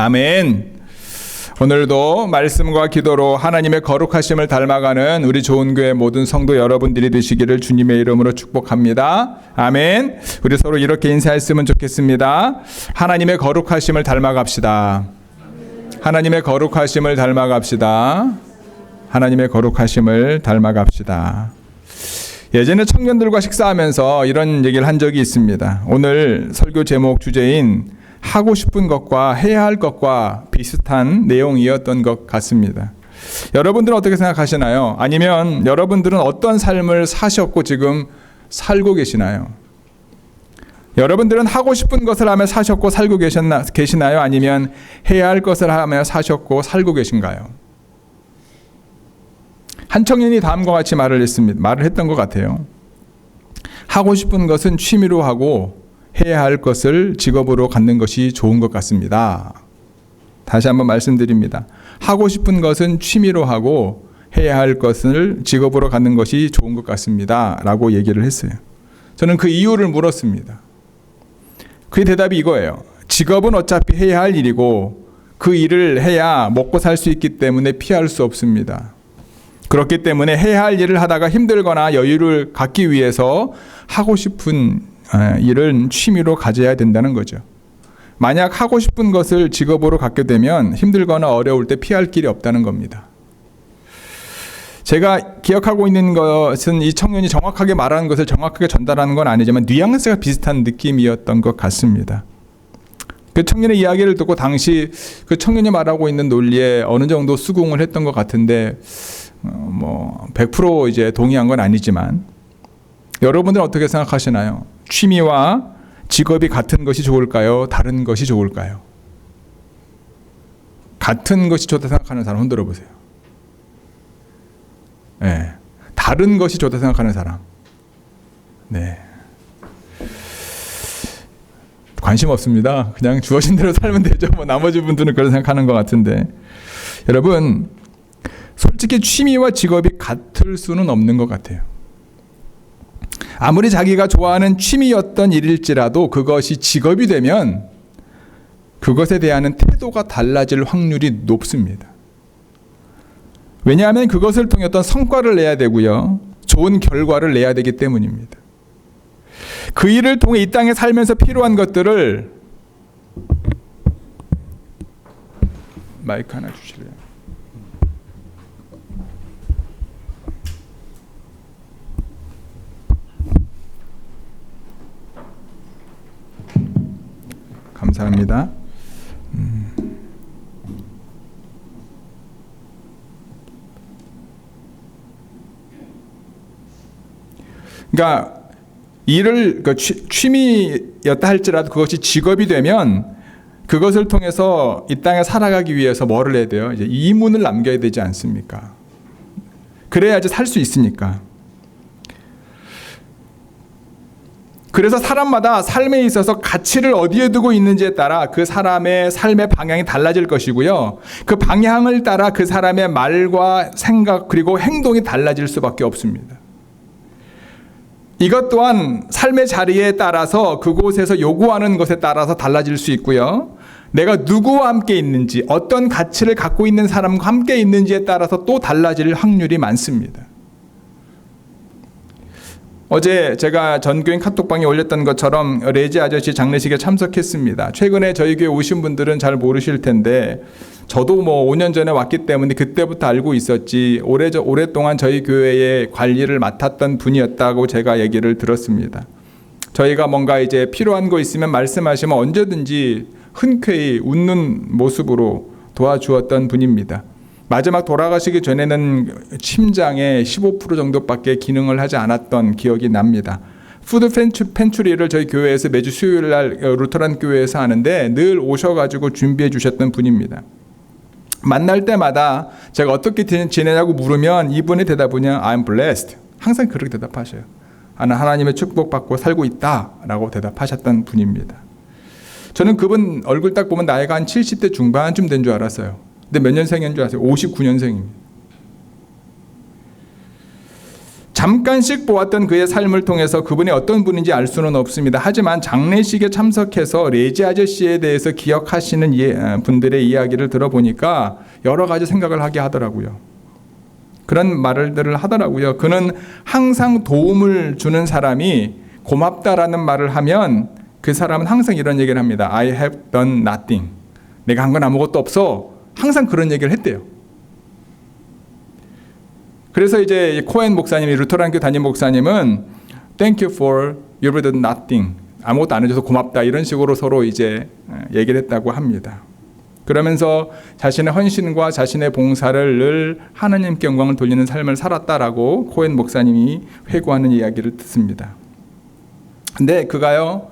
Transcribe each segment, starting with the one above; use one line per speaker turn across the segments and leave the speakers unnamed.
아멘. 오늘도 말씀과 기도로 하나님의 거룩하심을 닮아가는 우리 좋은 교회 모든 성도 여러분들이 되시기를 주님의 이름으로 축복합니다. 아멘. 우리 서로 이렇게 인사했으면 좋겠습니다. 하나님의 거룩하심을 닮아갑시다. 하나님의 거룩하심을 닮아갑시다. 하나님의 거룩하심을 닮아갑시다. 예전에 청년들과 식사하면서 이런 얘기를 한 적이 있습니다. 오늘 설교 제목 주제인 하고 싶은 것과 해야 할 것과 비슷한 내용이었던 것 같습니다. 여러분들은 어떻게 생각하시나요? 아니면 여러분들은 어떤 삶을 사셨고 지금 살고 계시나요? 여러분들은 하고 싶은 것을 하며 사셨고 살고 계시나요? 아니면 해야 할 것을 하며 사셨고 살고 계신가요? 한 청년이 다음과 같이 말을 했던 것 같아요. 하고 싶은 것은 취미로 하고 해야 할 것을 직업으로 갖는 것이 좋은 것 같습니다. 다시 한번 말씀드립니다. 하고 싶은 것은 취미로 하고 해야 할 것을 직업으로 갖는 것이 좋은 것 같습니다. 라고 얘기를 했어요. 저는 그 이유를 물었습니다. 그의 대답이 이거예요. 직업은 어차피 해야 할 일이고 그 일을 해야 먹고 살 수 있기 때문에 피할 수 없습니다. 그렇기 때문에 해야 할 일을 하다가 힘들거나 여유를 갖기 위해서 하고 싶은 일은 취미로 가져야 된다는 거죠. 만약 하고 싶은 것을 직업으로 갖게 되면 힘들거나 어려울 때 피할 길이 없다는 겁니다. 제가 기억하고 있는 것은 이 청년이 정확하게 말하는 것을 정확하게 전달하는 건 아니지만 뉘앙스가 비슷한 느낌이었던 것 같습니다. 그 청년의 이야기를 듣고 당시 그 청년이 말하고 있는 논리에 어느 정도 수긍을 했던 것 같은데 100% 이제 동의한 건 아니지만 여러분들은 어떻게 생각하시나요? 취미와 직업이 같은 것이 좋을까요? 다른 것이 좋을까요? 같은 것이 좋다 생각하는 사람 흔들어 보세요. 네. 다른 것이 좋다 생각하는 사람. 네. 관심 없습니다. 그냥 주어진 대로 살면 되죠. 나머지 분들은 그런 생각하는 것 같은데. 여러분, 솔직히 취미와 직업이 같을 수는 없는 것 같아요. 아무리 자기가 좋아하는 취미였던 일일지라도 그것이 직업이 되면 그것에 대한 태도가 달라질 확률이 높습니다. 왜냐하면 그것을 통해 어떤 성과를 내야 되고요. 좋은 결과를 내야 되기 때문입니다. 그 일을 통해 이 땅에 살면서 필요한 것들을 마이크 하나 주실래요? 감사합니다. 그러니까 일을 취미였다 할지라도 그것이 직업이 되면 그것을 통해서 이 땅에 살아가기 위해서 뭐를 해야 돼요? 이제 이문을 남겨야 되지 않습니까? 그래야지 살 수 있으니까. 그래서 사람마다 삶에 있어서 가치를 어디에 두고 있는지에 따라 그 사람의 삶의 방향이 달라질 것이고요. 그 방향을 따라 그 사람의 말과 생각 그리고 행동이 달라질 수밖에 없습니다. 이것 또한 삶의 자리에 따라서 그곳에서 요구하는 것에 따라서 달라질 수 있고요. 내가 누구와 함께 있는지, 어떤 가치를 갖고 있는 사람과 함께 있는지에 따라서 또 달라질 확률이 많습니다. 어제 제가 전교인 카톡방에 올렸던 것처럼 레지 아저씨 장례식에 참석했습니다. 최근에 저희 교회 오신 분들은 잘 모르실 텐데 저도 5년 전에 왔기 때문에 그때부터 알고 있었지 오랫동안 저희 교회의 관리를 맡았던 분이었다고 제가 얘기를 들었습니다. 저희가 뭔가 이제 필요한 거 있으면 말씀하시면 언제든지 흔쾌히 웃는 모습으로 도와주었던 분입니다. 마지막 돌아가시기 전에는 심장의 15% 정도밖에 기능을 하지 않았던 기억이 납니다. 푸드 펜츄리를 저희 교회에서 매주 수요일 날 루터란 교회에서 하는데 늘 오셔가지고 준비해 주셨던 분입니다. 만날 때마다 제가 어떻게 지내냐고 물으면 이분의 대답은 I'm blessed. 항상 그렇게 대답하셔요. 나는 하나님의 축복받고 살고 있다라고 대답하셨던 분입니다. 저는 그분 얼굴 딱 보면 나이가 한 70대 중반쯤 된 줄 알았어요. 근데 몇 년생인 줄 아세요? 59년생입니다. 잠깐씩 보았던 그의 삶을 통해서 그분이 어떤 분인지 알 수는 없습니다. 하지만 장례식에 참석해서 레지 아저씨에 대해서 기억하시는 분들의 이야기를 들어보니까 여러 가지 생각을 하게 하더라고요. 그런 말들을 하더라고요. 그는 항상 도움을 주는 사람이 고맙다라는 말을 하면 그 사람은 항상 이런 얘기를 합니다. I have done nothing. 내가 한 건 아무것도 없어. 항상 그런 얘기를 했대요. 그래서 이제 코엔 목사님이, 루터란교 담임 목사님은 Thank you for you've done nothing. 아무것도 안 해줘서 고맙다. 이런 식으로 서로 이제 얘기를 했다고 합니다. 그러면서 자신의 헌신과 자신의 봉사를 늘 하나님께 영광을 돌리는 삶을 살았다라고 코엔 목사님이 회고하는 이야기를 듣습니다. 근데 그가요,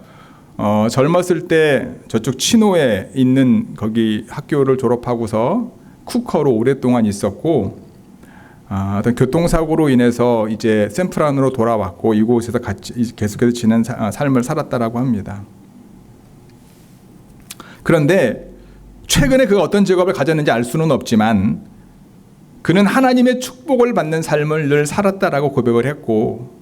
젊었을 때 저쪽 치노에 있는 거기 학교를 졸업하고서 쿠커로 오랫동안 있었고, 어떤 교통사고로 인해서 이제 샌프란으로 돌아왔고 이곳에서 같이 계속해서 지낸 삶을 살았다라고 합니다. 그런데 최근에 그가 어떤 직업을 가졌는지 알 수는 없지만 그는 하나님의 축복을 받는 삶을 늘 살았다라고 고백을 했고,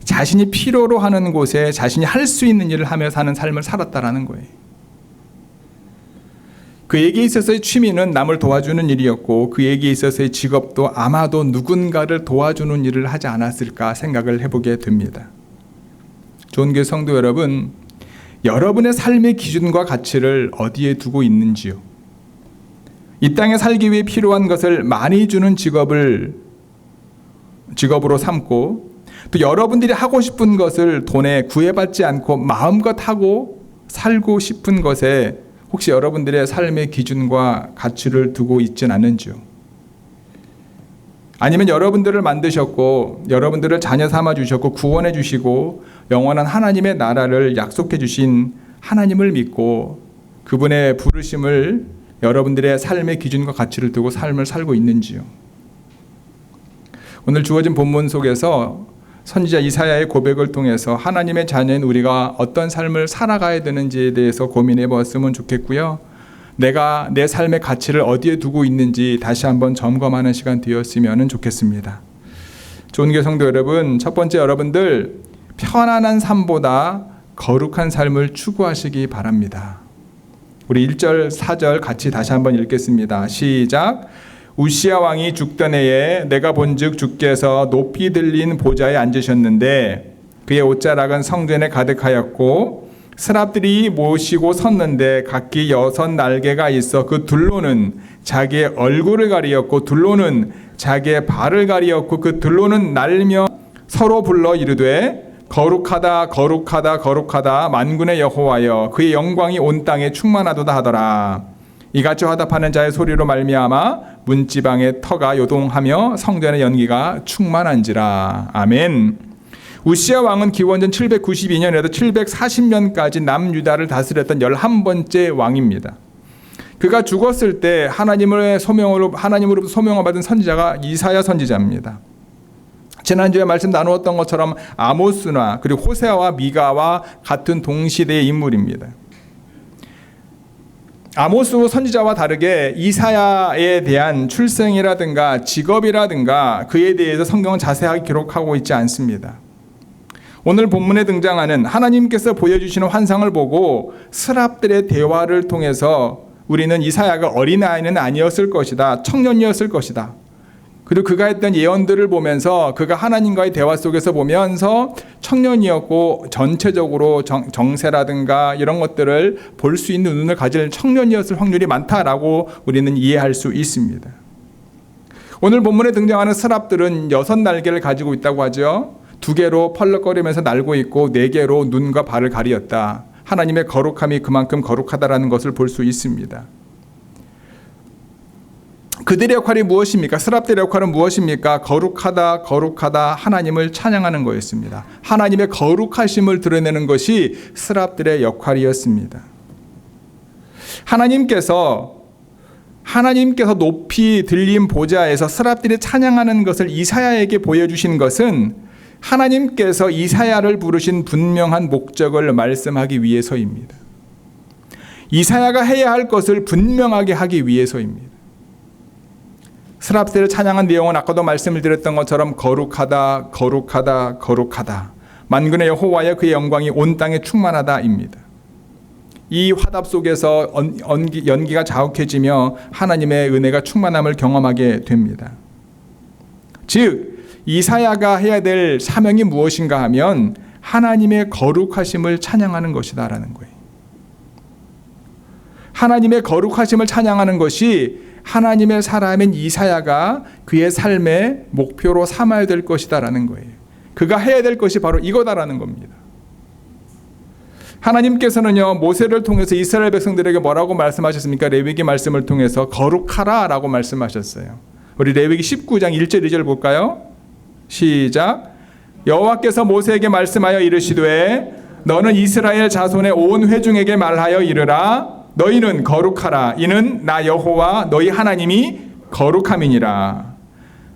자신이 필요로 하는 곳에 자신이 할 수 있는 일을 하며 사는 삶을 살았다라는 거예요. 그에게 있어서의 취미는 남을 도와주는 일이었고, 그에게 있어서의 직업도 아마도 누군가를 도와주는 일을 하지 않았을까 생각을 해보게 됩니다. 좋은 교회 성도 여러분, 여러분의 삶의 기준과 가치를 어디에 두고 있는지요? 이 땅에 살기 위해 필요한 것을 많이 주는 직업으로 삼고, 또 여러분들이 하고 싶은 것을 돈에 구애받지 않고 마음껏 하고 살고 싶은 것에 혹시 여러분들의 삶의 기준과 가치를 두고 있진 않는지요? 아니면 여러분들을 만드셨고 여러분들을 자녀 삼아 주셨고 구원해 주시고 영원한 하나님의 나라를 약속해 주신 하나님을 믿고 그분의 부르심을 여러분들의 삶의 기준과 가치를 두고 삶을 살고 있는지요? 오늘 주어진 본문 속에서 선지자 이사야의 고백을 통해서 하나님의 자녀인 우리가 어떤 삶을 살아가야 되는지에 대해서 고민해 보았으면 좋겠고요. 내가 내 삶의 가치를 어디에 두고 있는지 다시 한번 점검하는 시간 되었으면 좋겠습니다. 좋은 교회 성도 여러분, 첫 번째 여러분들 편안한 삶보다 거룩한 삶을 추구하시기 바랍니다. 우리 1절, 4절 같이 다시 한번 읽겠습니다. 시작. 우시야 왕이 죽던 해에 내가 본즉 주께서 높이 들린 보좌에 앉으셨는데 그의 옷자락은 성전에 가득하였고 스랍들이 모시고 섰는데 각기 6 날개가 있어 그 둘로는 자기의 얼굴을 가리었고 둘로는 자기의 발을 가리었고 그 둘로는 날며 서로 불러 이르되 거룩하다 거룩하다 거룩하다 만군의 여호와여 그의 영광이 온 땅에 충만하도다 하더라. 이같이 화답하는 자의 소리로 말미암아 문지방의 터가 요동하며 성전의 연기가 충만한지라. 아멘. 우시야 왕은 기원전 792년에서 740년까지 남유다를 다스렸던 11번째 왕입니다. 그가 죽었을 때 하나님으로부터 소명을 받은 선지자가 이사야 선지자입니다. 지난주에 말씀 나누었던 것처럼 아모스나 그리고 호세아와 미가와 같은 동시대의 인물입니다. 아모스 선지자와 다르게 이사야에 대한 출생이라든가 직업이라든가 그에 대해서 성경은 자세하게 기록하고 있지 않습니다. 오늘 본문에 등장하는 하나님께서 보여주시는 환상을 보고 스랍들의 대화를 통해서 우리는 이사야가 어린아이는 아니었을 것이다, 청년이었을 것이다. 그리고 그가 했던 예언들을 보면서 그가 하나님과의 대화 속에서 보면서 청년이었고 전체적으로 정세라든가 이런 것들을 볼 수 있는 눈을 가질 청년이었을 확률이 많다라고 우리는 이해할 수 있습니다. 오늘 본문에 등장하는 스랍들은 6 날개를 가지고 있다고 하죠. 2개로 펄럭거리면서 날고 있고 4개로 눈과 발을 가리었다. 하나님의 거룩함이 그만큼 거룩하다라는 것을 볼 수 있습니다. 그들의 역할이 무엇입니까? 스랍들의 역할은 무엇입니까? 거룩하다, 거룩하다 하나님을 찬양하는 거였습니다. 하나님의 거룩하심을 드러내는 것이 스랍들의 역할이었습니다. 하나님께서 높이 들린 보좌에서 스랍들이 찬양하는 것을 이사야에게 보여주신 것은 하나님께서 이사야를 부르신 분명한 목적을 말씀하기 위해서입니다. 이사야가 해야 할 것을 분명하게 하기 위해서입니다. 스랍스를 찬양한 내용은 아까도 말씀을 드렸던 것처럼 거룩하다, 거룩하다, 거룩하다. 만군의 여호와여 그의 영광이 온 땅에 충만하다입니다. 이 화답 속에서 연기가 자욱해지며 하나님의 은혜가 충만함을 경험하게 됩니다. 즉 이사야가 해야 될 사명이 무엇인가 하면 하나님의 거룩하심을 찬양하는 것이다라는 거예요. 하나님의 거룩하심을 찬양하는 것이 하나님의 사람인 이사야가 그의 삶의 목표로 삼아야 될 것이다라는 거예요. 그가 해야 될 것이 바로 이거다라는 겁니다. 하나님께서는요, 모세를 통해서 이스라엘 백성들에게 뭐라고 말씀하셨습니까? 레위기 말씀을 통해서 거룩하라 라고 말씀하셨어요. 우리 레위기 19장 1절 2절 볼까요? 시작. 여호와께서 모세에게 말씀하여 이르시되 너는 이스라엘 자손의 온 회중에게 말하여 이르라. 너희는 거룩하라. 이는 나 여호와 너희 하나님이 거룩함이니라.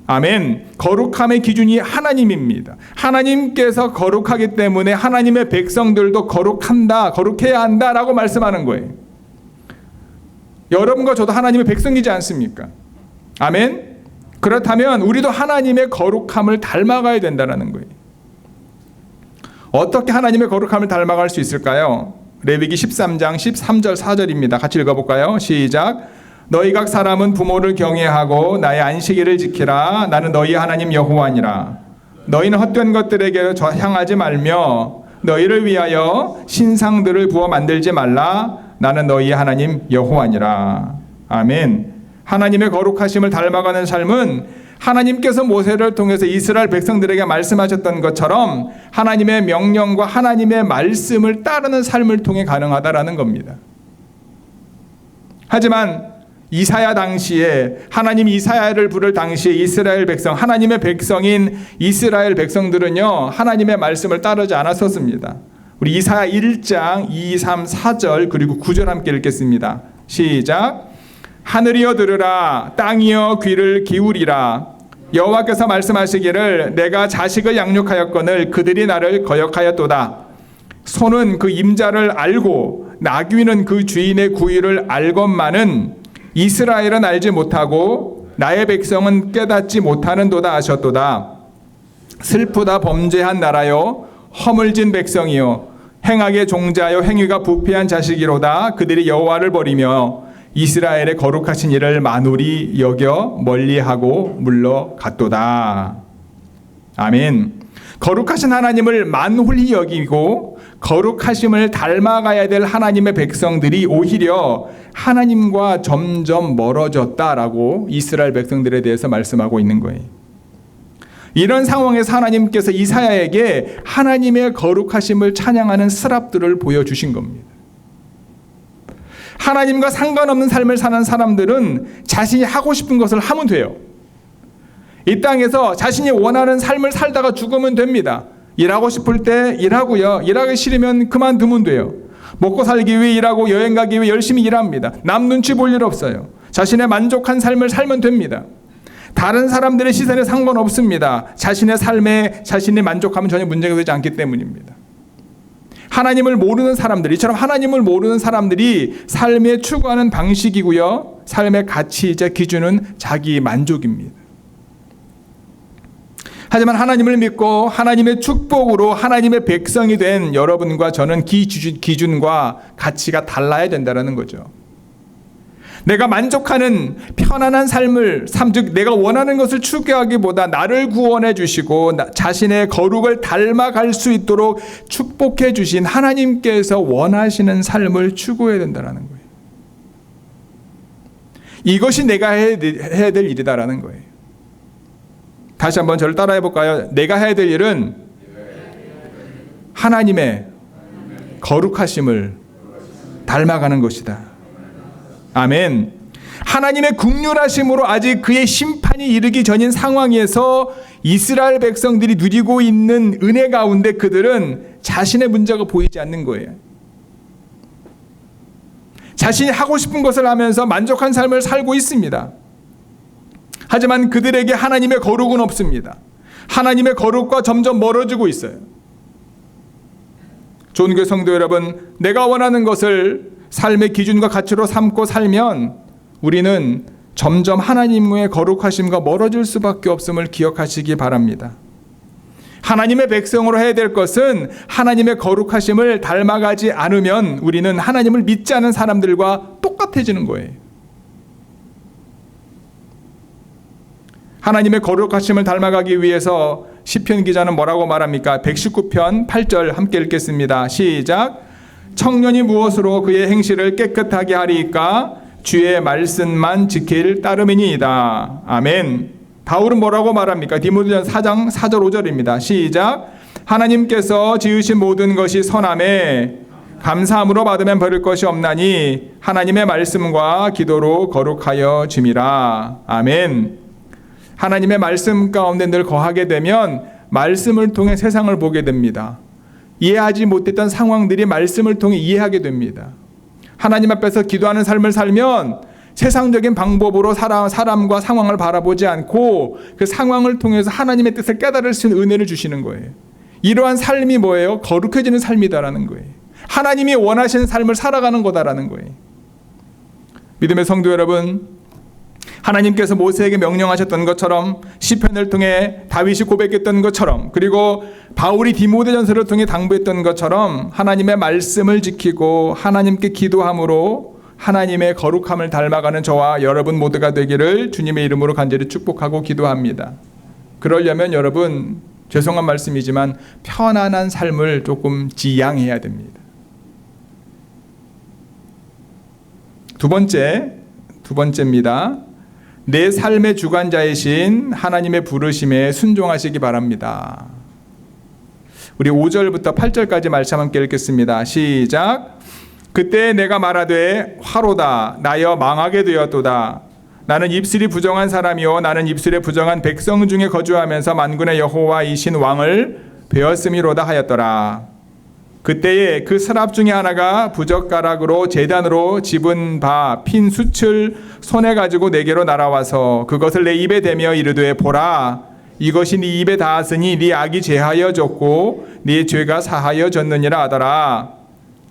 아멘. 거룩함의 기준이 하나님입니다. 하나님께서 거룩하기 때문에 하나님의 백성들도 거룩한다, 거룩해야 한다라고 말씀하는 거예요. 여러분과 저도 하나님의 백성이지 않습니까? 아멘. 그렇다면 우리도 하나님의 거룩함을 닮아가야 된다는 거예요. 어떻게 하나님의 거룩함을 닮아갈 수 있을까요? 레위기 13장 13절 4절입니다. 같이 읽어볼까요? 시작. 너희 각 사람은 부모를 경외하고 나의 안식일을 지키라. 나는 너희 하나님 여호와니라. 너희는 헛된 것들에게 향하지 말며 너희를 위하여 신상들을 부어 만들지 말라. 나는 너희 하나님 여호와니라. 아멘. 하나님의 거룩하심을 닮아가는 삶은 하나님께서 모세를 통해서 이스라엘 백성들에게 말씀하셨던 것처럼 하나님의 명령과 하나님의 말씀을 따르는 삶을 통해 가능하다라는 겁니다. 하지만 이사야 당시에 하나님 이사야를 부를 당시에 이스라엘 백성, 하나님의 백성인 이스라엘 백성들은요, 하나님의 말씀을 따르지 않았었습니다. 우리 이사야 1장 2, 3, 4절 그리고 9절 함께 읽겠습니다. 시작. 하늘이여 들으라. 땅이여 귀를 기울이라. 여호와께서 말씀하시기를 내가 자식을 양육하였거늘 그들이 나를 거역하였도다. 소는 그 임자를 알고 나귀는 그 주인의 구의를 알건만은 이스라엘은 알지 못하고 나의 백성은 깨닫지 못하는도다 하셨도다. 슬프다 범죄한 나라요 허물진 백성이요 행악의 종자요 행위가 부패한 자식이로다. 그들이 여호와를 버리며 이스라엘의 거룩하신 이를 만홀히 여겨 멀리하고 물러갔도다. 아멘. 거룩하신 하나님을 만홀히 여기고 거룩하심을 닮아가야 될 하나님의 백성들이 오히려 하나님과 점점 멀어졌다라고 이스라엘 백성들에 대해서 말씀하고 있는 거예요. 이런 상황에서 하나님께서 이사야에게 하나님의 거룩하심을 찬양하는 스랍들을 보여주신 겁니다. 하나님과 상관없는 삶을 사는 사람들은 자신이 하고 싶은 것을 하면 돼요. 이 땅에서 자신이 원하는 삶을 살다가 죽으면 됩니다. 일하고 싶을 때 일하고요. 일하기 싫으면 그만두면 돼요. 먹고 살기 위해 일하고 여행 가기 위해 열심히 일합니다. 남 눈치 볼 일 없어요. 자신의 만족한 삶을 살면 됩니다. 다른 사람들의 시선에 상관없습니다. 자신의 삶에 자신이 만족하면 전혀 문제가 되지 않기 때문입니다. 하나님을 모르는 사람들, 이처럼 하나님을 모르는 사람들이 삶에 추구하는 방식이고요. 삶의 가치이자 기준은 자기 만족입니다. 하지만 하나님을 믿고 하나님의 축복으로 하나님의 백성이 된 여러분과 저는 기준과 가치가 달라야 된다는 거죠. 내가 만족하는 편안한 삶을 즉 내가 원하는 것을 추구하기보다 나를 구원해 주시고 자신의 거룩을 닮아갈 수 있도록 축복해 주신 하나님께서 원하시는 삶을 추구해야 된다는 거예요. 이것이 내가 해야 될 일이다라는 거예요. 다시 한번 저를 따라해 볼까요? 내가 해야 될 일은 하나님의 거룩하심을 닮아가는 것이다. 아멘. 하나님의 긍휼하심으로 아직 그의 심판이 이르기 전인 상황에서 이스라엘 백성들이 누리고 있는 은혜 가운데 그들은 자신의 문제가 보이지 않는 거예요. 자신이 하고 싶은 것을 하면서 만족한 삶을 살고 있습니다. 하지만 그들에게 하나님의 거룩은 없습니다. 하나님의 거룩과 점점 멀어지고 있어요. 존귀 성도 여러분, 내가 원하는 것을 삶의 기준과 가치로 삼고 살면 우리는 점점 하나님의 거룩하심과 멀어질 수밖에 없음을 기억하시기 바랍니다. 하나님의 백성으로 해야 될 것은 하나님의 거룩하심을 닮아가지 않으면 우리는 하나님을 믿지 않은 사람들과 똑같아지는 거예요. 하나님의 거룩하심을 닮아가기 위해서 시편 기자는 뭐라고 말합니까? 119편 8절 함께 읽겠습니다. 시작. 청년이 무엇으로 그의 행실을 깨끗하게 하리이까? 주의 말씀만 지킬 따름이니이다. 아멘. 바울은 뭐라고 말합니까? 디모데전서 4장 4절 5절입니다. 시작. 하나님께서 지으신 모든 것이 선함에 감사함으로 받으면 버릴 것이 없나니 하나님의 말씀과 기도로 거룩하여 짐이라. 아멘. 하나님의 말씀 가운데 늘 거하게 되면 말씀을 통해 세상을 보게 됩니다. 이해하지 못했던 상황들이 말씀을 통해 이해하게 됩니다. 하나님 앞에서 기도하는 삶을 살면 세상적인 방법으로 사람과 상황을 바라보지 않고 그 상황을 통해서 하나님의 뜻을 깨달을 수 있는 은혜를 주시는 거예요. 이러한 삶이 뭐예요? 거룩해지는 삶이다라는 거예요. 하나님이 원하시는 삶을 살아가는 거다라는 거예요. 믿음의 성도 여러분, 하나님께서 모세에게 명령하셨던 것처럼 시편을 통해 다윗이 고백했던 것처럼 그리고 바울이 디모데전서를 통해 당부했던 것처럼 하나님의 말씀을 지키고 하나님께 기도함으로 하나님의 거룩함을 닮아가는 저와 여러분 모두가 되기를 주님의 이름으로 간절히 축복하고 기도합니다. 그러려면 여러분, 죄송한 말씀이지만 편안한 삶을 조금 지향해야 됩니다. 두 번째입니다. 내 삶의 주관자이신 하나님의 부르심에 순종하시기 바랍니다. 우리 5절부터 8절까지 말씀 함께 읽겠습니다. 시작. 그때 내가 말하되 화로다 나여 망하게 되었도다. 나는 입술이 부정한 사람이요 나는 입술에 부정한 백성 중에 거주하면서 만군의 여호와이신 왕을 배웠음이로다 하였더라. 그때에 그 서랍 중에 하나가 부젓가락으로 제단으로 집은 바 핀 숯을 손에 가지고 내게로 날아와서 그것을 내 입에 대며 이르되 보라 이것이 네 입에 닿았으니 네 악이 제하여졌고 네 죄가 사하여졌느니라 하더라.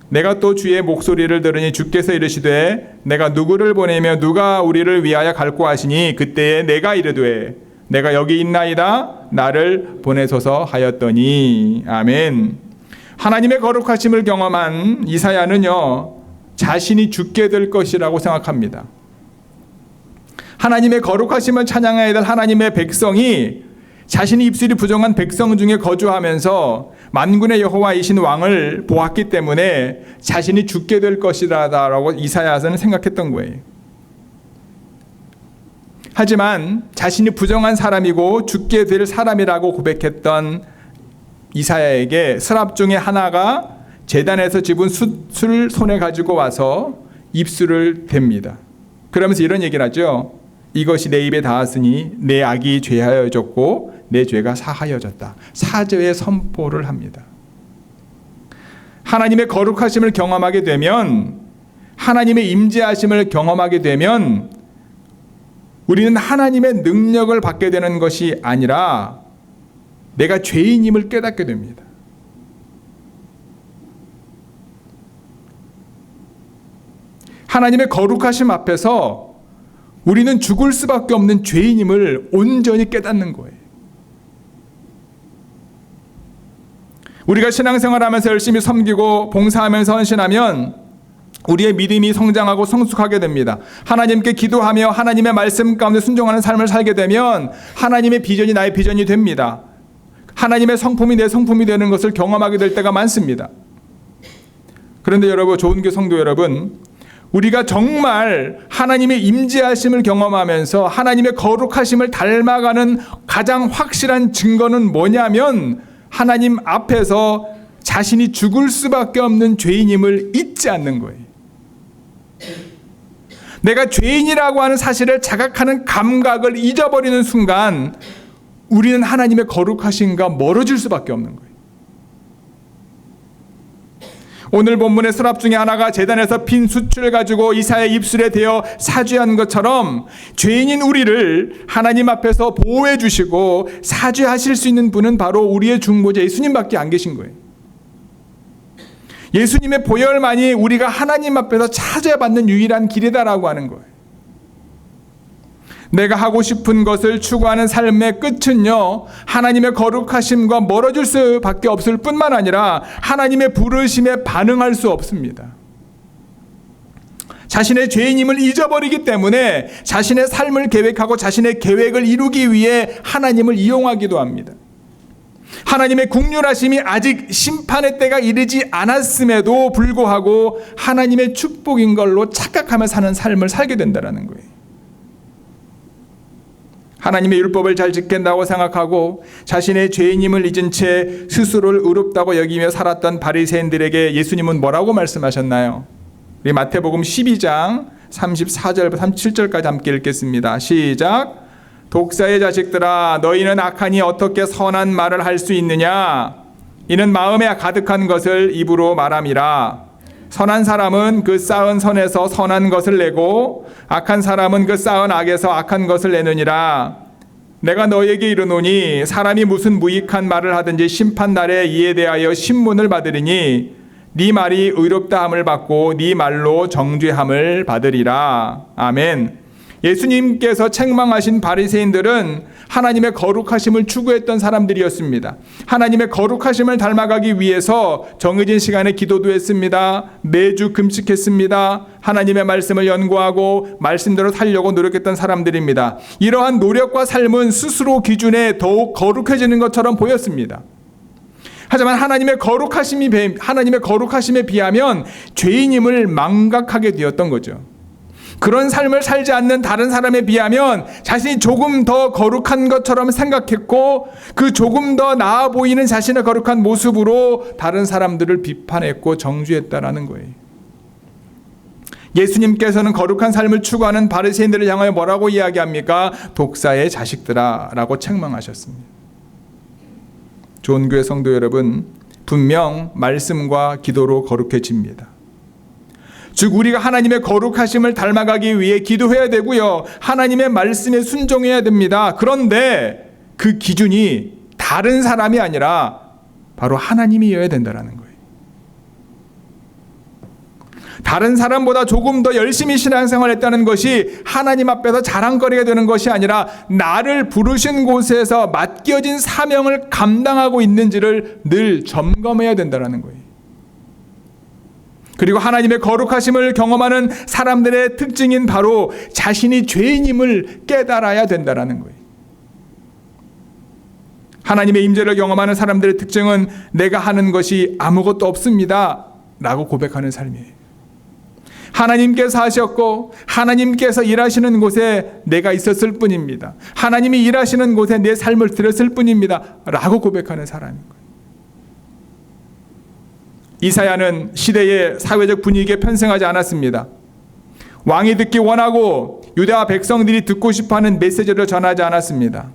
내가 또 주의 목소리를 들으니 주께서 이르시되 내가 누구를 보내며 누가 우리를 위하여 갈고 하시니 그때에 내가 이르되 내가 여기 있나이다 나를 보내소서 하였더니. 아멘. 하나님의 거룩하심을 경험한 이사야는요 자신이 죽게 될 것이라고 생각합니다. 하나님의 거룩하심을 찬양해야 될 하나님의 백성이 자신이 입술이 부정한 백성 중에 거주하면서 만군의 여호와이신 왕을 보았기 때문에 자신이 죽게 될 것이라고 이사야서는 생각했던 거예요. 하지만 자신이 부정한 사람이고 죽게 될 사람이라고 고백했던 이사야에게 서랍 중에 하나가 제단에서 집은 숯을 손에 가지고 와서 입술을 댑니다. 그러면서 이런 얘기를 하죠. 이것이 내 입에 닿았으니 내 악이 죄하여졌고 내 죄가 사하여졌다. 사죄의 선포를 합니다. 하나님의 거룩하심을 경험하게 되면 하나님의 임재하심을 경험하게 되면 우리는 하나님의 능력을 받게 되는 것이 아니라 내가 죄인임을 깨닫게 됩니다. 하나님의 거룩하심 앞에서 우리는 죽을 수밖에 없는 죄인임을 온전히 깨닫는 거예요. 우리가 신앙생활하면서 열심히 섬기고 봉사하면서 헌신하면 우리의 믿음이 성장하고 성숙하게 됩니다. 하나님께 기도하며 하나님의 말씀 가운데 순종하는 삶을 살게 되면 하나님의 비전이 나의 비전이 됩니다. 하나님의 성품이 내 성품이 되는 것을 경험하게 될 때가 많습니다. 그런데 여러분, 좋은 교회 성도 여러분, 우리가 정말 하나님의 임재하심을 경험하면서 하나님의 거룩하심을 닮아가는 가장 확실한 증거는 뭐냐면 하나님 앞에서 자신이 죽을 수밖에 없는 죄인임을 잊지 않는 거예요. 내가 죄인이라고 하는 사실을 자각하는 감각을 잊어버리는 순간 우리는 하나님의 거룩하심과 멀어질 수밖에 없는 거예요. 오늘 본문의 서랍 중에 하나가 제단에서 핀 숯을 가지고 이사야의 입술에 대어 사죄한 것처럼 죄인인 우리를 하나님 앞에서 보호해 주시고 사죄하실 수 있는 분은 바로 우리의 중보자 예수님밖에 안 계신 거예요. 예수님의 보혈만이 우리가 하나님 앞에서 찾아받는 유일한 길이다라고 하는 거예요. 내가 하고 싶은 것을 추구하는 삶의 끝은요, 하나님의 거룩하심과 멀어질 수밖에 없을 뿐만 아니라 하나님의 부르심에 반응할 수 없습니다. 자신의 죄인임을 잊어버리기 때문에 자신의 삶을 계획하고 자신의 계획을 이루기 위해 하나님을 이용하기도 합니다. 하나님의 긍휼하심이 아직 심판의 때가 이르지 않았음에도 불구하고 하나님의 축복인 걸로 착각하며 사는 삶을 살게 된다는 거예요. 하나님의 율법을 잘 지킨다고 생각하고 자신의 죄인임을 잊은 채 스스로를 의롭다고 여기며 살았던 바리새인들에게 예수님은 뭐라고 말씀하셨나요? 우리 마태복음 12장 34절부터 37절까지 함께 읽겠습니다. 시작. 독사의 자식들아, 너희는 악하니 어떻게 선한 말을 할 수 있느냐? 이는 마음에 가득한 것을 입으로 말함이라. 선한 사람은 그 쌓은 선에서 선한 것을 내고 악한 사람은 그 쌓은 악에서 악한 것을 내느니라. 내가 너희에게 이르노니 사람이 무슨 무익한 말을 하든지 심판날에 이에 대하여 신문을 받으리니 네 말이 의롭다함을 받고 네 말로 정죄함을 받으리라. 아멘. 예수님께서 책망하신 바리새인들은 하나님의 거룩하심을 추구했던 사람들이었습니다. 하나님의 거룩하심을 닮아가기 위해서 정해진 시간에 기도도 했습니다. 매주 금식했습니다. 하나님의 말씀을 연구하고 말씀대로 살려고 노력했던 사람들입니다. 이러한 노력과 삶은 스스로 기준에 더욱 거룩해지는 것처럼 보였습니다. 하지만 하나님의 거룩하심에 비하면 죄인임을 망각하게 되었던 거죠. 그런 삶을 살지 않는 다른 사람에 비하면 자신이 조금 더 거룩한 것처럼 생각했고 그 조금 더 나아 보이는 자신의 거룩한 모습으로 다른 사람들을 비판했고 정죄했다라는 거예요. 예수님께서는 거룩한 삶을 추구하는 바리새인들을 향하여 뭐라고 이야기합니까? 독사의 자식들아 라고 책망하셨습니다. 좋은 교회 성도 여러분, 분명 말씀과 기도로 거룩해집니다. 즉 우리가 하나님의 거룩하심을 닮아가기 위해 기도해야 되고요. 하나님의 말씀에 순종해야 됩니다. 그런데 그 기준이 다른 사람이 아니라 바로 하나님이어야 된다는 거예요. 다른 사람보다 조금 더 열심히 신앙생활을 했다는 것이 하나님 앞에서 자랑거리가 되는 것이 아니라 나를 부르신 곳에서 맡겨진 사명을 감당하고 있는지를 늘 점검해야 된다는 거예요. 그리고 하나님의 거룩하심을 경험하는 사람들의 특징인 바로 자신이 죄인임을 깨달아야 된다는 거예요. 하나님의 임재를 경험하는 사람들의 특징은 내가 하는 것이 아무것도 없습니다 라고 고백하는 삶이에요. 하나님께서 하셨고 하나님께서 일하시는 곳에 내가 있었을 뿐입니다. 하나님이 일하시는 곳에 내 삶을 드렸을 뿐입니다 라고 고백하는 사람인 거예요. 이사야는 시대의 사회적 분위기에 편승하지 않았습니다. 왕이 듣기 원하고 유다 백성들이 듣고 싶어하는 메시지를 전하지 않았습니다.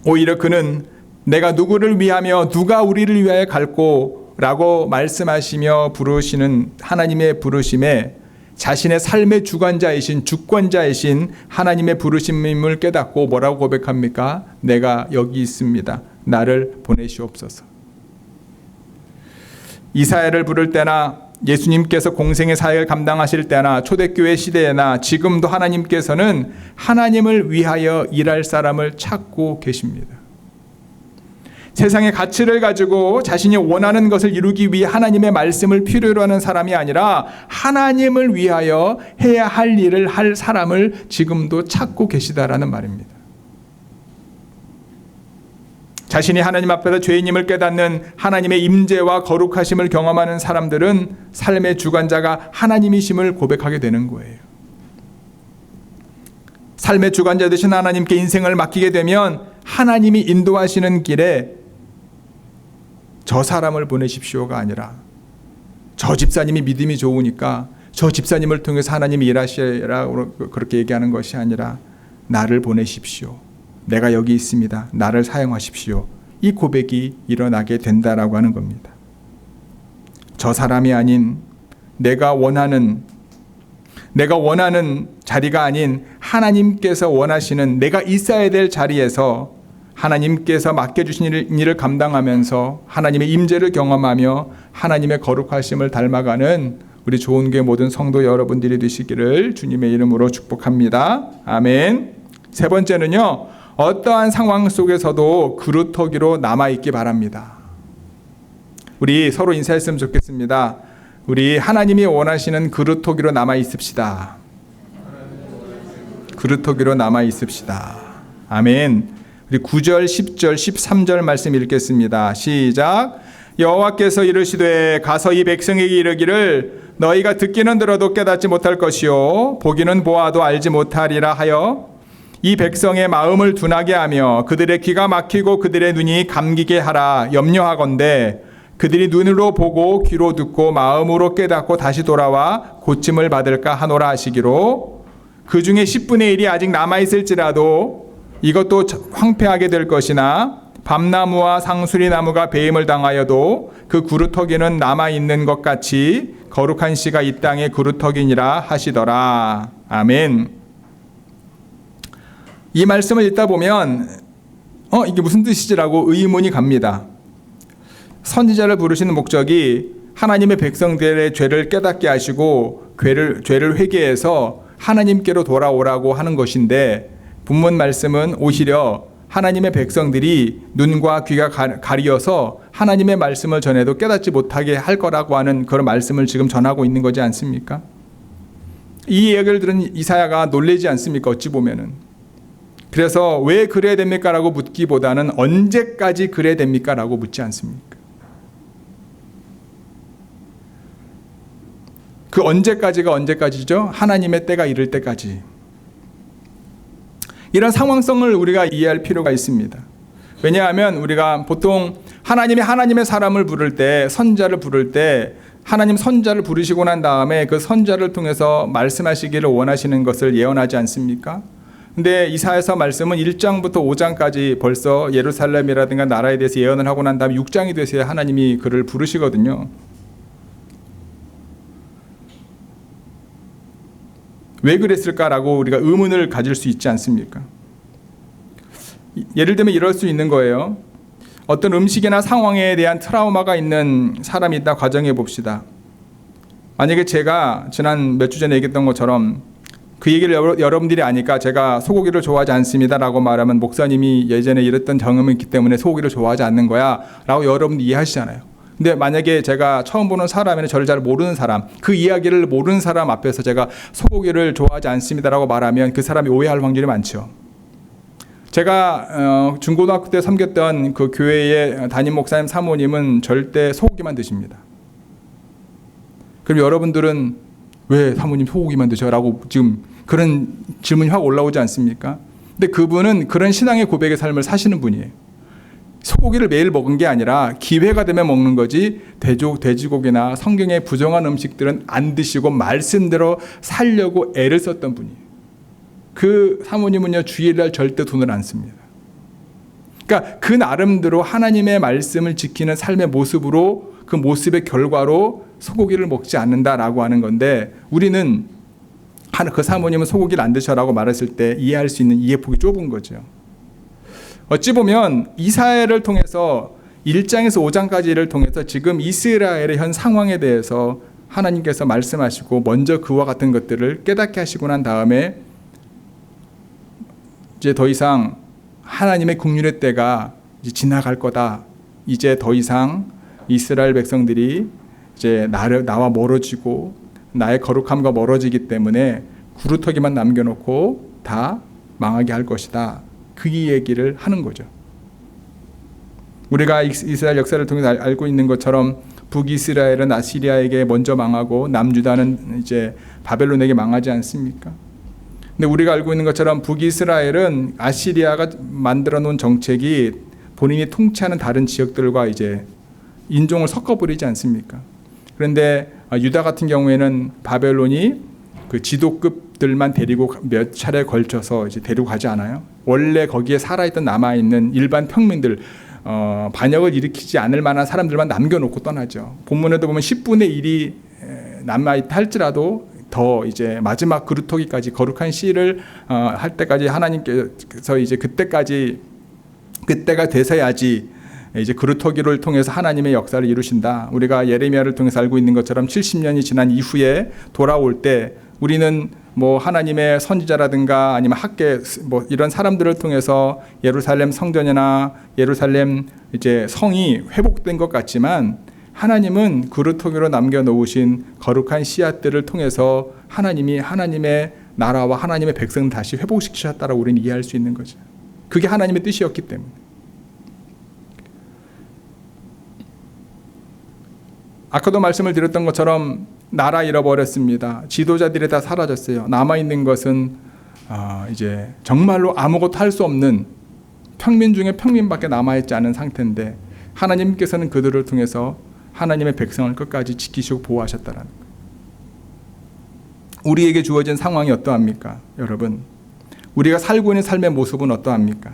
오히려 그는 내가 누구를 위하며 누가 우리를 위하여 갈꼬 라고 말씀하시며 부르시는 하나님의 부르심에 자신의 삶의 주권자이신 하나님의 부르심임을 깨닫고 뭐라고 고백합니까? 내가 여기 있습니다. 나를 보내시옵소서. 이사야를 부를 때나 예수님께서 공생의 사역을 감당하실 때나 초대교회 시대에나 지금도 하나님께서는 하나님을 위하여 일할 사람을 찾고 계십니다. 세상의 가치를 가지고 자신이 원하는 것을 이루기 위해 하나님의 말씀을 필요로 하는 사람이 아니라 하나님을 위하여 해야 할 일을 할 사람을 지금도 찾고 계시다라는 말입니다. 자신이 하나님 앞에서 죄인임을 깨닫는 하나님의 임재와 거룩하심을 경험하는 사람들은 삶의 주관자가 하나님이심을 고백하게 되는 거예요. 삶의 주관자 되신 하나님께 인생을 맡기게 되면 하나님이 인도하시는 길에 저 사람을 보내십시오가 아니라 저 집사님이 믿음이 좋으니까 저 집사님을 통해서 하나님이 일하시라고 그렇게 얘기하는 것이 아니라 나를 보내십시오. 내가 여기 있습니다. 나를 사용하십시오. 이 고백이 일어나게 된다라고 하는 겁니다. 저 사람이 아닌 내가 원하는 자리가 아닌 하나님께서 원하시는 내가 있어야 될 자리에서 하나님께서 맡겨주신 일을 감당하면서 하나님의 임재를 경험하며 하나님의 거룩하심을 닮아가는 우리 좋은교회 모든 성도 여러분들이 되시기를 주님의 이름으로 축복합니다. 아멘. 세 번째는요, 어떠한 상황 속에서도 그루터기로 남아있기 바랍니다. 우리 서로 인사했으면 좋겠습니다. 우리 하나님이 원하시는 그루터기로 남아있읍시다. 그루터기로 남아있읍시다. 아멘. 우리 9절, 10절, 13절 말씀 읽겠습니다. 시작. 여호와께서 이르시되 가서 이 백성에게 이르기를 너희가 듣기는 들어도 깨닫지 못할 것이요 보기는 보아도 알지 못하리라 하여 이 백성의 마음을 둔하게 하며 그들의 귀가 막히고 그들의 눈이 감기게 하라 염려하건대 그들이 눈으로 보고 귀로 듣고 마음으로 깨닫고 다시 돌아와 고침을 받을까 하노라 하시기로 그 중에 10분의 1이 아직 남아있을지라도 이것도 황폐하게 될 것이나 밤나무와 상수리나무가 배임을 당하여도 그 그루터기는 남아있는 것 같이 거룩한 씨가 이 땅의 그루터기니라 하시더라. 아멘. 이 말씀을 읽다 보면 이게 무슨 뜻이지라고 의문이 갑니다. 선지자를 부르시는 목적이 하나님의 백성들의 죄를 깨닫게 하시고 죄를 회개해서 하나님께로 돌아오라고 하는 것인데 본문 말씀은 오히려 하나님의 백성들이 눈과 귀가 가리어서 하나님의 말씀을 전해도 깨닫지 못하게 할 거라고 하는 그런 말씀을 지금 전하고 있는 거지 않습니까? 이 이야기를 들은 이사야가 놀라지 않습니까? 어찌 보면은. 그래서 왜 그래야 됩니까? 라고 묻기보다는 언제까지 그래야 됩니까? 라고 묻지 않습니까? 그 언제까지가 언제까지죠? 하나님의 때가 이를 때까지. 이런 상황성을 우리가 이해할 필요가 있습니다. 왜냐하면 우리가 보통 하나님의 사람을 부를 때, 선자를 부를 때 하나님 선자를 부르시고 난 다음에 그 선자를 통해서 말씀하시기를 원하시는 것을 예언하지 않습니까? 근데 이사야서 말씀은 1장부터 5장까지 벌써 예루살렘이라든가 나라에 대해서 예언을 하고 난 다음에 6장이 돼서야 하나님이 그를 부르시거든요. 왜 그랬을까라고 우리가 의문을 가질 수 있지 않습니까? 예를 들면 이럴 수 있는 거예요. 어떤 음식이나 상황에 대한 트라우마가 있는 사람이 있다 가정해 봅시다. 만약에 제가 지난 몇 주 전에 얘기했던 것처럼 그 얘기를 여러분들이 아니까 제가 소고기를 좋아하지 않습니다 라고 말하면 목사님이 예전에 이랬던 경험이 있기 때문에 소고기를 좋아하지 않는 거야 라고 여러분들 이해하시잖아요. 근데 만약에 제가 처음 보는 사람이나 저를 잘 모르는 사람, 그 이야기를 모르는 사람 앞에서 제가 소고기를 좋아하지 않습니다 라고 말하면 그 사람이 오해할 확률이 많죠. 제가 중고등학교 때 섬겼던 그 교회의 담임 목사님 사모님은 절대 소고기만 드십니다. 그럼 여러분들은 왜 사모님 소고기만 드셔? 라고 지금 그런 질문이 확 올라오지 않습니까? 근데 그분은 그런 신앙의 고백의 삶을 사시는 분이에요. 소고기를 매일 먹은 게 아니라 기회가 되면 먹는 거지 돼지고기나 성경의 부정한 음식들은 안 드시고 말씀대로 살려고 애를 썼던 분이에요. 그 사모님은요 주일날 절대 돈을 안 씁니다. 그러니까 그 나름대로 하나님의 말씀을 지키는 삶의 모습으로 그 모습의 결과로 소고기를 먹지 않는다라고 하는 건데 우리는 그 사모님은 소고기를 안 드셔라고 말했을 때 이해할 수 있는 이해폭이 좁은 거죠. 어찌 보면 이사야를 통해서 1장에서 5장까지를 통해서 지금 이스라엘의 현 상황에 대해서 하나님께서 말씀하시고 먼저 그와 같은 것들을 깨닫게 하시고 난 다음에 이제 더 이상 하나님의 국률의 때가 이제 지나갈 거다. 이제 더 이상 이스라엘 백성들이 이제 나와 멀어지고 나의 거룩함과 멀어지기 때문에 구루터기만 남겨놓고 다 망하게 할 것이다. 그 얘기를 하는 거죠. 우리가 이스라엘 역사를 통해서 알고 있는 것처럼 북이스라엘은 아시리아에게 먼저 망하고 남유다는 이제 바벨론에게 망하지 않습니까? 근데 우리가 알고 있는 것처럼 북이스라엘은 아시리아가 만들어 놓은 정책이 본인이 통치하는 다른 지역들과 이제 인종을 섞어버리지 않습니까? 그런데 유다 같은 경우에는 바벨론이 그 지도급들만 데리고 몇 차례 걸쳐서 이제 데리고 가지 않아요? 원래 거기에 살아있던 남아있는 일반 평민들, 반역을 일으키지 않을 만한 사람들만 남겨놓고 떠나죠. 본문에도 보면 10분의 1이 남아있다 할지라도 더 이제 마지막 그루터기까지 거룩한 씨를 할 때까지 하나님께서 이제 그때가 돼서야지 이제 그루터기를 통해서 하나님의 역사를 이루신다. 우리가 예레미야를 통해서 알고 있는 것처럼 70년이 지난 이후에 돌아올 때 우리는 뭐 하나님의 선지자라든가 아니면 학계 뭐 이런 사람들을 통해서 예루살렘 성전이나 예루살렘 이제 성이 회복된 것 같지만 하나님은 그루터기로 남겨놓으신 거룩한 씨앗들을 통해서 하나님이 하나님의 나라와 하나님의 백성을 다시 회복시키셨다라고 우리는 이해할 수 있는 거죠. 그게 하나님의 뜻이었기 때문에. 아까도 말씀을 드렸던 것처럼 나라 잃어버렸습니다. 지도자들이 다 사라졌어요. 남아있는 것은 이제 정말로 아무것도 할 수 없는 평민 중에 평민밖에 남아있지 않은 상태인데 하나님께서는 그들을 통해서 하나님의 백성을 끝까지 지키시고 보호하셨다라는 거예요. 우리에게 주어진 상황이 어떠합니까? 여러분, 우리가 살고 있는 삶의 모습은 어떠합니까?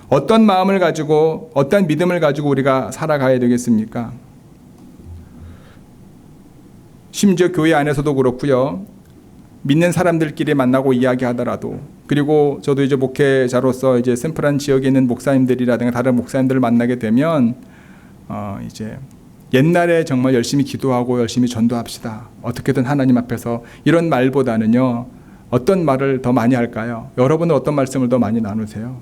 어떤 마음을 가지고 어떤 믿음을 가지고 우리가 살아가야 되겠습니까? 심지어 교회 안에서도 그렇고요. 믿는 사람들끼리 만나고 이야기하더라도, 그리고 저도 이제 목회자로서 이제 샌프란 지역에 있는 목사님들이라든가 다른 목사님들을 만나게 되면 이제 옛날에 정말 열심히 기도하고 열심히 전도합시다. 어떻게든 하나님 앞에서 이런 말보다는요. 어떤 말을 더 많이 할까요? 여러분은 어떤 말씀을 더 많이 나누세요?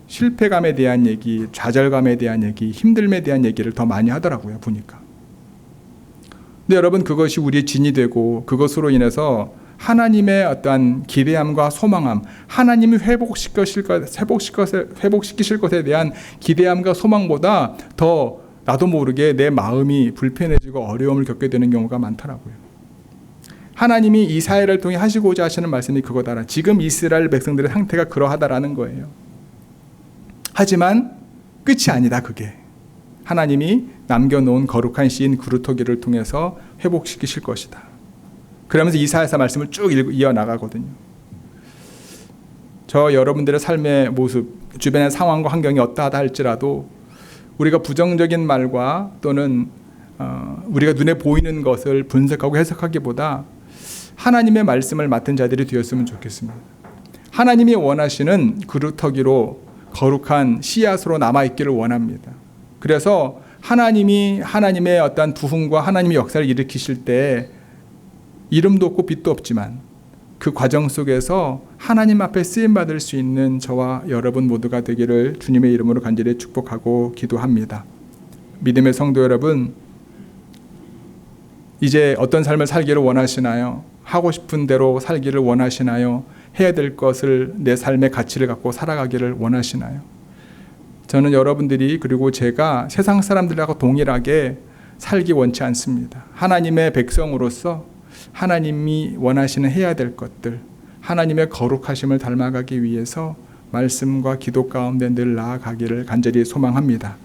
실패감에 대한 얘기, 좌절감에 대한 얘기, 힘듦에 대한 얘기를 더 많이 하더라고요. 보니까. 근데 여러분, 그것이 우리의 진이 되고 그것으로 인해서 하나님의 어떠한 기대함과 소망함, 하나님이 회복시키실 것에 대한 기대함과 소망보다 더 나도 모르게 내 마음이 불편해지고 어려움을 겪게 되는 경우가 많더라고요. 하나님이 이스라엘을 통해 하시고자 하시는 말씀이 그거다라. 지금 이스라엘 백성들의 상태가 그러하다라는 거예요. 하지만 끝이 아니다. 그게 하나님이 남겨놓은 거룩한 씨인 그루터기를 통해서 회복시키실 것이다. 그러면서 이사야서 말씀을 쭉 이어나가거든요. 저 여러분들의 삶의 모습, 주변의 상황과 환경이 어떠하다 할지라도 우리가 부정적인 말과 또는 우리가 눈에 보이는 것을 분석하고 해석하기보다 하나님의 말씀을 맡은 자들이 되었으면 좋겠습니다. 하나님이 원하시는 그루터기로 거룩한 씨앗으로 남아있기를 원합니다. 그래서 하나님이 하나님의 어떤 부흥과 하나님의 역사를 일으키실 때 이름도 없고 빛도 없지만 그 과정 속에서 하나님 앞에 쓰임받을 수 있는 저와 여러분 모두가 되기를 주님의 이름으로 간절히 축복하고 기도합니다. 믿음의 성도 여러분, 이제 어떤 삶을 살기를 원하시나요? 하고 싶은 대로 살기를 원하시나요? 해야 될 것을 내 삶의 가치를 갖고 살아가기를 원하시나요? 저는 여러분들이 그리고 제가 세상 사람들하고 동일하게 살기 원치 않습니다. 하나님의 백성으로서 하나님이 원하시는 해야 될 것들, 하나님의 거룩하심을 닮아가기 위해서 말씀과 기도 가운데 늘 나아가기를 간절히 소망합니다.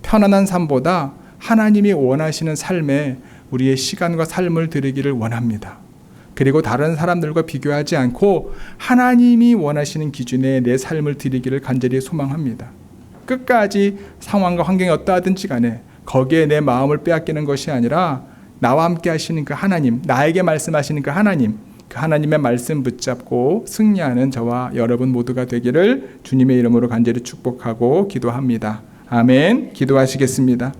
편안한 삶보다 하나님이 원하시는 삶에 우리의 시간과 삶을 드리기를 원합니다. 그리고 다른 사람들과 비교하지 않고 하나님이 원하시는 기준에 내 삶을 드리기를 간절히 소망합니다. 끝까지 상황과 환경이 어떠하든지 간에 거기에 내 마음을 빼앗기는 것이 아니라 나와 함께 하시는 그 하나님, 나에게 말씀하시는 그 하나님, 그 하나님의 말씀 붙잡고 승리하는 저와 여러분 모두가 되기를 주님의 이름으로 간절히 축복하고 기도합니다. 아멘. 기도하시겠습니다.